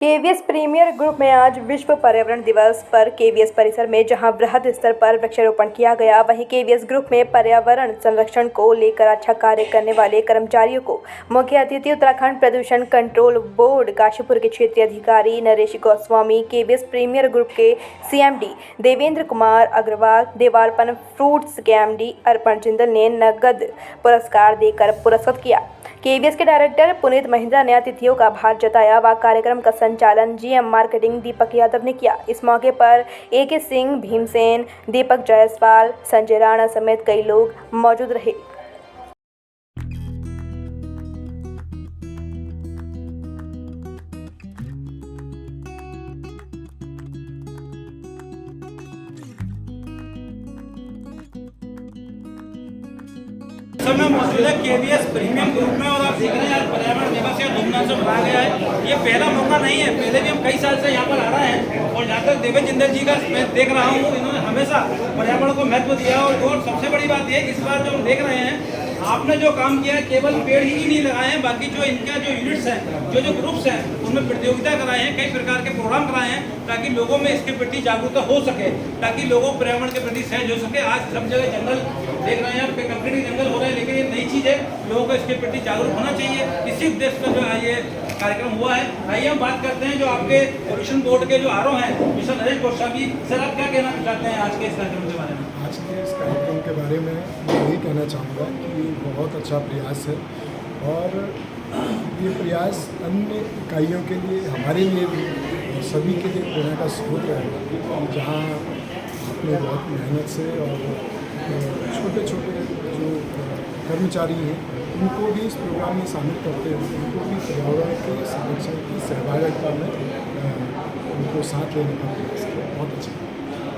KVS Premier group में आज विश्व पर्यावरण दिवस पर केवीएस परिसर में जहां बृहद स्तर पर वृक्षारोपण किया गया, वहीं केवीएस ग्रुप में पर्यावरण संरक्षण को लेकर अच्छा कार्य करने वाले कर्मचारियों को मुख्य अतिथि उत्तराखंड प्रदूषण कंट्रोल बोर्ड काशीपुर के क्षेत्रीय अधिकारी Naresh Goswami, KVS Premier Group के सीएमडी देवेंद्र कुमार अग्रवाल, देवारपन फ्रूट्स के एमडी अर्पण जिंदल ने नगद पुरस्कार देकर पुरस्कृत किया। केवीएस के डायरेक्टर पुनीत महिंद्रा ने अतिथियों का आभार जताया व कार्यक्रम का संचालन जीएम मार्केटिंग दीपक यादव ने किया। इस मौके पर एके सिंह, भीमसेन, दीपक जायसवाल, संजय राणा समेत कई लोग मौजूद रहे। मैं मौजूद है केवीएस प्रीमियम ग्रुप में और आप देख रहे हैं आज पर्यावरण दिवस यहाँ धूमधाम से मनाया गया है। ये पहला मौका नहीं है, पहले भी हम कई साल से यहाँ पर आ रहे हैं और जहाँ तक देवेंद्र जिंदल जी का मैं देख रहा हूँ, इन्होंने हमेशा पर्यावरण को महत्व दिया। और सबसे बड़ी बात यह है इस बार जो हम देख रहे हैं, आपने जो काम किया है केवल पेड़ ही नहीं लगाए हैं, बाकी जो इनका जो यूनिट्स हैं, जो ग्रुप्स हैं, उनमें प्रतियोगिता कराए हैं, कई प्रकार के प्रोग्राम कराए हैं ताकि लोगों में इसके प्रति जागरूकता हो सके, ताकि लोगों पर्यावरण के प्रति सहज हो सके। आज सब जगह जंगल देख रहे हैं, कंक्रीट जंगल हो रहे हैं, लेकिन ये नई चीज़ है, लोगों को इसके प्रति जागरूक होना चाहिए। इसी उद्देश्य का जो ये कार्यक्रम हुआ है। आइए हम बात करते हैं जो आपके पोल्यूशन बोर्ड के जो आरओ हैं मिस्टर नरेश गोस्वामी सर, आप क्या कहना चाहते हैं आज के इस कार्यक्रम के बारे में? आज के इस कार्यक्रम के बारे में मैं यही कहना चाहूँगा कि बहुत अच्छा प्रयास है और ये प्रयास अन्य इकाइयों के लिए, हमारे लिए भी और सभी के लिए प्रेरणा का स्रोत रहेगा। जहाँ अपने बहुत मेहनत से और छोटे छोटे जो कर्मचारी हैं उनको भी इस प्रोग्राम में शामिल करते हैं, उनको भी पर्यावरण के संरक्षण की सहभागिता में उनको साथ लेने का प्रयास किया। बहुत अच्छा,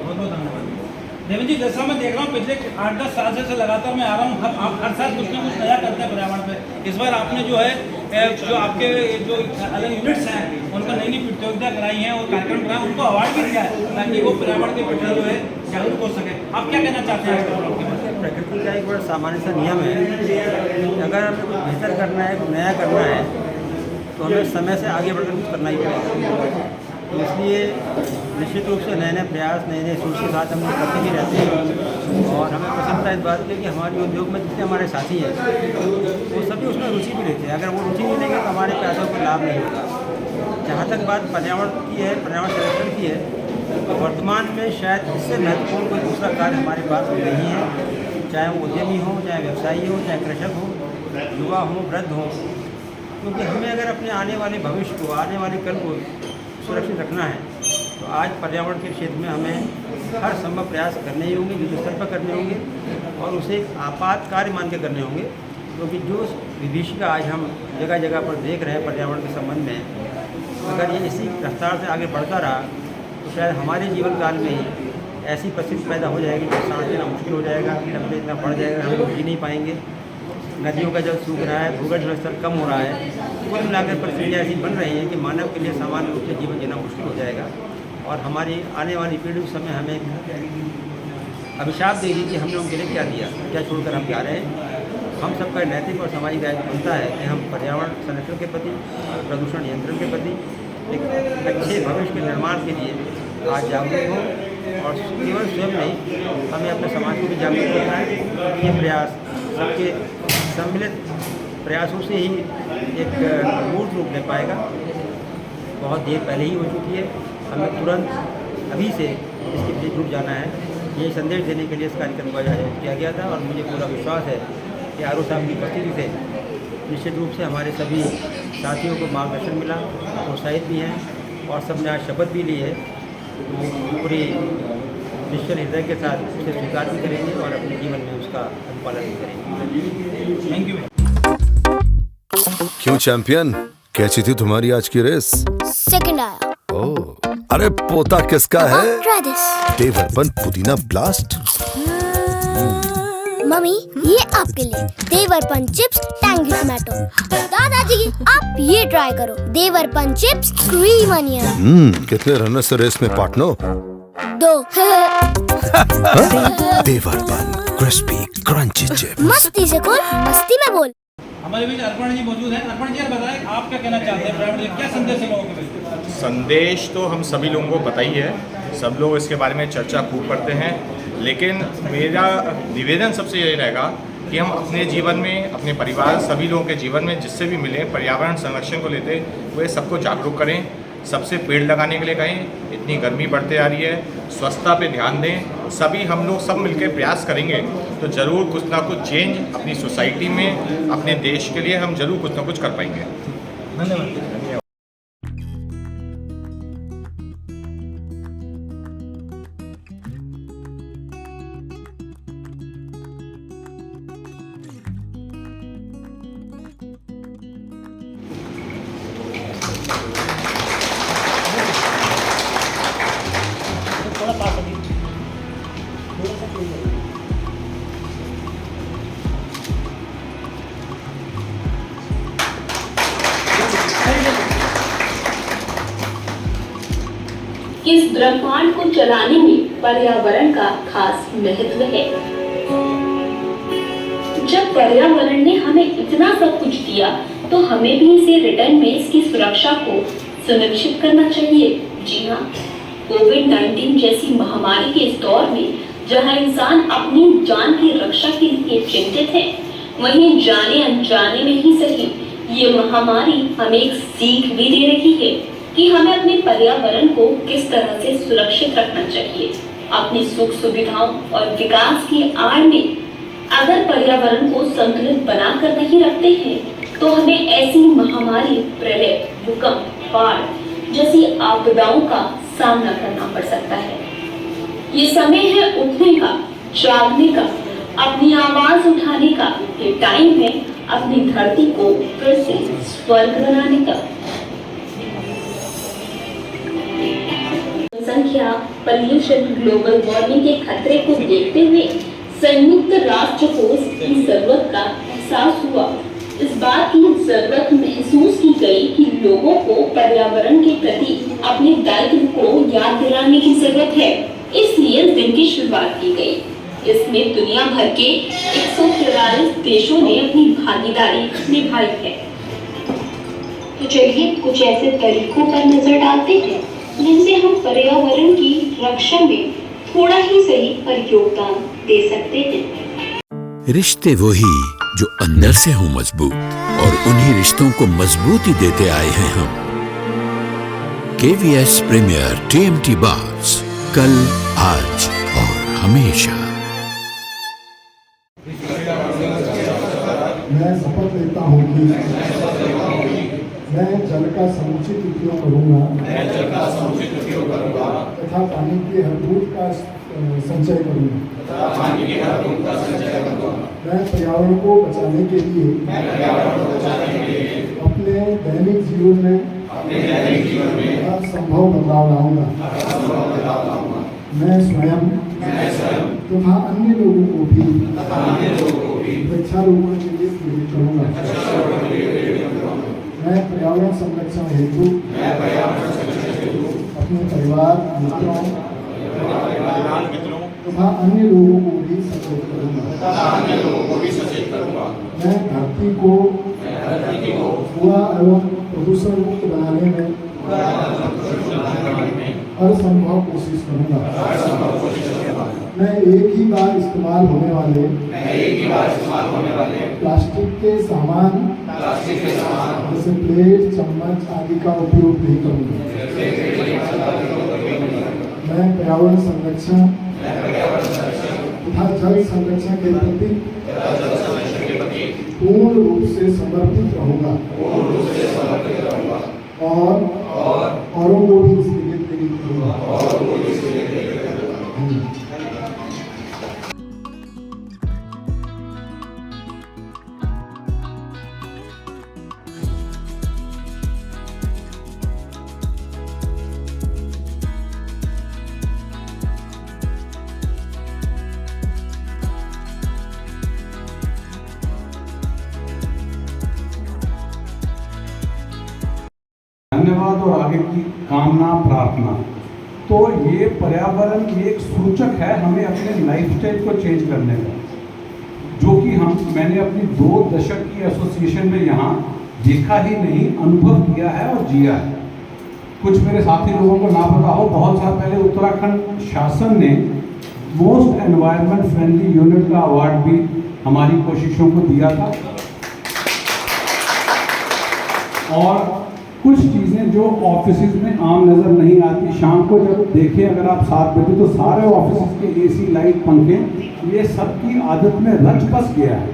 बहुत बहुत धन्यवाद। देवेंद्र जी, जैसा मैं देख रहा हूँ पिछले 8-10 साल से लगातार मैं आ रहा हूँ, आप हर साल कुछ ना कुछ नया करते हैं पर्यावरण पे। इस बार आपने जो है जो आपके जो अलग यूनिट्स हैं उनका नई नई प्रतियोगिता कराई है और कार्यक्रम कराए, उनको अवार्ड भी दिया है ताकि वो पर्यावरण के प्रति जो है जागरूक हो सके। आप क्या कहना चाहते हैं? प्रकृति का एक बड़ा सामान्य सा नियम है कि अगर हमें कुछ बेहतर करना है, कुछ नया करना है, तो हमें समय से आगे बढ़कर कुछ करना ही पड़ेगा। तो इसलिए निश्चित रूप से नए नए प्रयास, नए नए सोच के साथ हम लोग करते ही रहते हैं और हमें प्रसन्नता इस बात की कि हमारे उद्योग में जितने हमारे साथी हैं वो सभी उसमें रुचि भी लेते हैं। अगर वो रुचि नहीं लेंगे तो हमारे पैसों को लाभ नहीं होगा। जहाँ तक बात पर्यावरण की है, पर्यावरण संरक्षण की है, तो वर्तमान में शायद इससे महत्वपूर्ण कोई दूसरा कार्य हमारे पास नहीं है, चाहे वो उद्यमी हो, चाहे व्यवसायी हो, चाहे कृषक हो, युवा हो, वृद्ध हो। क्योंकि हमें अगर अपने आने वाले भविष्य को, आने वाले कल को सुरक्षित रखना है तो आज पर्यावरण के क्षेत्र में हमें हर संभव प्रयास करने ही होंगे, युद्ध स्तर पर करने होंगे और उसे आपात कार्य मान के करने होंगे। क्योंकि जो विभीषिका आज हम जगह जगह पर देख रहे हैं पर्यावरण के संबंध में, अगर ये इसी रफ्तार से आगे बढ़ता रहा तो शायद हमारे जीवन काल में ही ऐसी परिस्थिति पैदा हो जाएगी कि सांस लेना मुश्किल हो जाएगा, टेम्परेचर इतना बढ़ जाएगा, हम लोग जी नहीं पाएंगे। नदियों का जल सूख रहा है, भूगर्भ जल स्तर कम हो रहा है, कुल मिलाकर परिस्थितियाँ ऐसी बन रही हैं कि मानव के लिए सामान्य रूप से जीवन जीना मुश्किल हो जाएगा और हमारी आने वाली पीढ़ी उस समय हमें अभिशाप देगी कि हमने उनके लिए क्या दिया, क्या छोड़कर हम जा रहे हैं। हम सबका नैतिक और सामाजिक दायित्व बनता है कि हम पर्यावरण संरक्षण के प्रति, प्रदूषण नियंत्रण के प्रति, एक अच्छे भविष्य के निर्माण के लिए आज जागरूक हों और केवल स्वयं नहीं, हमें अपने समाज को भी जागरूक करना है। ये प्रयास सबके सम्मिलित प्रयासों से ही एक मूर्त रूप ले पाएगा। बहुत देर पहले ही हो चुकी है, हमें तुरंत अभी से इसके पीछे जुट जाना है। यही संदेश देने के लिए इस कार्यक्रम का आयोजन किया गया था और मुझे पूरा विश्वास है कि आरओ साहब की उपस्थिति से निश्चित रूप से हमारे सभी साथियों को मार्गदर्शन मिला, प्रोत्साहित भी हैं और सबने आज शपथ भी ली है। तो पूरी निश्चल हृदय के साथ उसे स्वीकार भी करेंगे और अपने जीवन में उसका अनुपालन भी करेंगे। Thank you. क्यों चैंपियन, कैसी थी तुम्हारी आज की रेस? सेकंड आया। ओह, अरे पोता किसका है? Try this. देवरपन पुदीना ब्लास्ट। मम्मी, ये आपके लिए देवरपन चिप्स टैंगी टमाटो। दादाजी, आप ये ट्राई करो, देवरपन चिप्स क्रीम अनियन। कितने रनर से रेस में पार्टनर? 2। देवरपन क्रिस्पी क्रंची चिप्स। मस्ती से खोल, मस्ती में बोल। हमारे बीच अर्पण जी मौजूद हैं। अर्पण जी, यार बताएं आप क्या कहना चाहते हैं पर्यावरण दिवस, क्या संदेश है लोगों के बीच? संदेश तो हम सभी लोगों को पता ही है, सब लोग इसके बारे में चर्चा खूब करते हैं, लेकिन मेरा निवेदन सबसे यही रहेगा कि हम अपने जीवन में, अपने परिवार, सभी लोगों के जीवन में जिससे भी मिले पर्यावरण संरक्षण को लेते हुए सबको जागरूक करें, सबसे पेड़ लगाने के लिए कहें। इतनी गर्मी बढ़ते आ रही है, स्वच्छता पे ध्यान दें। सभी हम लोग सब मिलकर प्रयास करेंगे तो ज़रूर कुछ ना कुछ चेंज अपनी सोसाइटी में, अपने देश के लिए हम ज़रूर कुछ ना कुछ कर पाएंगे। धन्यवाद। इस ब्रह्मांड को चलाने में पर्यावरण का खास महत्व है। जब पर्यावरण ने हमें इतना सब कुछ दिया तो हमें भी इसे रिटर्न में इसकी सुरक्षा को सुनिश्चित करना चाहिए। जी हाँ, कोविड-19 जैसी महामारी के इस दौर में जहां इंसान अपनी जान की रक्षा के लिए चिंतित है, वहीं जाने अनजाने में ही सही ये महामारी हमें एक सीख भी दे रही है कि हमें अपने पर्यावरण को किस तरह से सुरक्षित रखना चाहिए। अपनी सुख सुविधाओं और विकास की आड़ में अगर पर्यावरण को संतुलित बनाकर नहीं रखते हैं तो हमें ऐसी महामारी, प्रलय, भूकंप, बाढ़ जैसी आपदाओं का सामना करना पड़ सकता है। ये समय है उठने का, जागने का, अपनी आवाज उठाने का। ये टाइम है अपनी धरती को फिर से स्वर्ग बनाने का। जनसंख्या, पोल्यूशन, ग्लोबल वार्मिंग के खतरे को देखते हुए संयुक्त राष्ट्र को इसकी जरूरत का एहसास हुआ। इस बात की जरूरत महसूस की गई कि लोगों को पर्यावरण के प्रति अपने दायित्व को याद दिलाने की जरूरत है। इसलिए इस दिन की शुरुआत की गई। इसमें दुनिया भर के 144 देशों ने अपनी भागीदारी निभाई है। तो चलिए कुछ ऐसे तरीकों पर नजर डालते हैं जिनसे हम पर्यावरण की रक्षा में थोड़ा ही सही पर योगदान दे सकते हैं। रिश्ते वही जो अंदर से हो मजबूत, और उन्हीं रिश्तों को मजबूती देते आए हैं हम। KVS प्रीमियर TMT बार्स, कल, आज और हमेशा। मैं शपथ लेता हूँ कि मैं जल का समुचित उपयोग करूँगा तथा पानी के हर बूंद का संचय करूँगा। मैं पर्यावरण को बचाने के लिए अपने दैनिक जीवन में हर संभव बदलाव लाऊंगा। मैं स्वयं तथा अन्य लोगों को भी वृक्षारोपण के लिए प्रेरित करूँगा। मैं पर्यावरण संरक्षण हेतु अपने परिवार, मित्रों तथा अन्य लोगों को भी सचेत करूँगा। मैं धरती को कूड़ा एवं प्रदूषण मुक्त बनाने में हर संभव कोशिश करूँगा। मैं एक ही बार इस्तेमाल होने वाले प्लास्टिक के सामान जैसे प्लेट, चम्मच आदि का उपयोग नहीं करूँगा। मैं पर्यावरण संरक्षण तथा जल संरक्षण के प्रति पूर्ण रूप से समर्पित रहूँगा और औरों को भी इसके लिए प्रेरित करूँगा। धन्यवाद और आगे की कामना प्रार्थना। तो ये पर्यावरण एक सूचक है हमें अपने लाइफस्टाइल को चेंज करने का। जो कि मैंने अपनी 2 दशक की एसोसिएशन में यहाँ देखा ही नहीं, अनुभव किया है और जिया है। कुछ मेरे साथी लोगों को ना पता हो, बहुत साल पहले उत्तराखंड शासन ने मोस्ट एनवायरनमेंट फ्रेंडली यूनिट का अवार्ड भी हमारी कोशिशों को दिया था। और कुछ चीज़ें जो ऑफिसेज में आम नज़र नहीं आती, शाम को जब देखें अगर आप 7 बजे तो सारे ऑफिसेज के AC लाइट पंखे ये सबकी आदत में रच बस गया है।